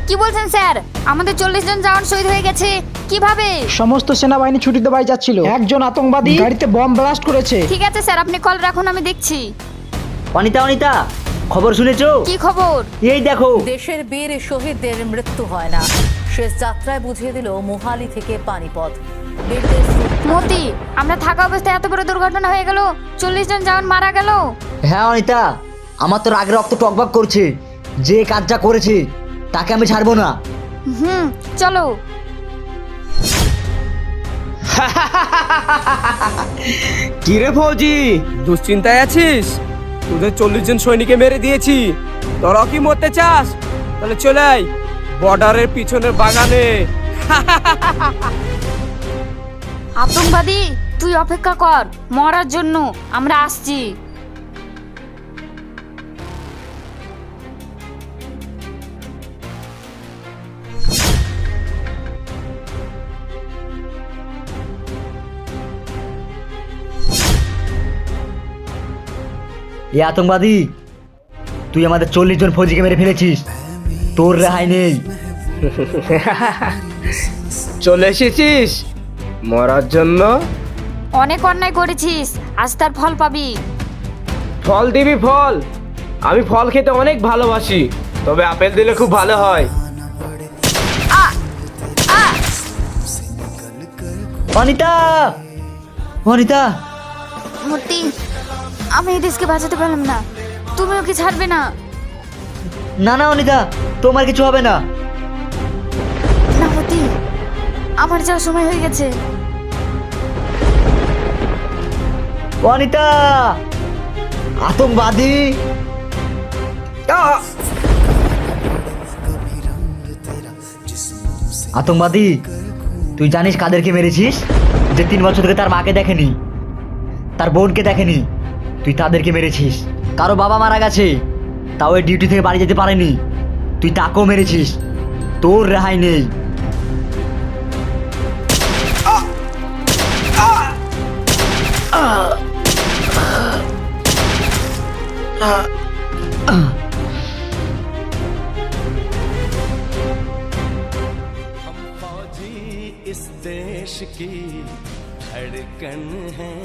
কি বলছেন স্যার? আমাদের 40 জন জওয়ান শহীদ হয়ে গেছে কিভাবে? সমস্ত সেনাবাহিনী ছুটিতে বাড়ি যাচ্ছিল, একজন আতঙ্কবাদী গাড়িতে বম ব্লাস্ট করেছে। ঠিক আছে স্যার, আপনি কল রাখুন, আমি দেখছি। অনিতা অনিতা, খবর শুনেছো? কি খবর? এই দেখো। দেশের বীর শহীদদের মৃত্যু হয় না, শেষ যাত্রায় বুঝিয়ে দিল মোহালি থেকে পানিপথ। বীরদের মতি, আমরা থাকা অবস্থায় এত বড় দুর্ঘটনা হয়ে গেল, 40 জন জওয়ান মারা গেল। হ্যাঁ অনিতা, আমার তো রাগে রক্ত টকবক করছে। যে কাজটা করেছে তাকে আমি ছাড়বো না। চলো। কি রে ফৌজি, দুশ্চিন্তায় আছিস? তোদের 40 জন সৈনিকে মেরে দিয়েছি, তোরা কি মরতে চাস? তাহলে চলে আয় বর্ডারের পিছনের বাগানে। আতঙ্কবাদী, তুই অপেক্ষা কর, মরার জন্য আমরা আসছি। এ আতঙ্কবাদী, তুই আমাদের 40 জন ফৌজিকে মেরে ফেলেছিস, তোর রেহাই নেই। চলে এসেছিস মরার জন্য? অনেক অন্যায় করেছিস, আজ তার ফল পাবি। ফল দিবি ফল? আমি ফল খেতে অনেক ভালোবাসি, তবে আপেল দিলে খুব ভালো হয়। অনিতা অনিতা, মতি, আমি এই দেশকে বাঁচাতে পারলাম না, তুমি ওকে ছাড়বে না। না না অনিতা, তোমার কিছু হবে না। না মতি, আমার যাওয়ার সময় হয়ে গেছে। অনিতা, আতঙ্কবাদী। আতঙ্কবাদী, তুই জানিস কাদেরকে মেরেছিস? যে 3 বছর থেকে তার মাকে দেখেনি, তার বোনকে দেখেনি, তুই তাদেরকে মেরেছিস। কারো বাবা মারা গেছে, তাও এই ডিউটি থেকে বাড়ি যেতে পারেনি, তুই তাকেও মেরেছিস, তোর রেহাই নেই। फौजी इस देश की धड़कन है।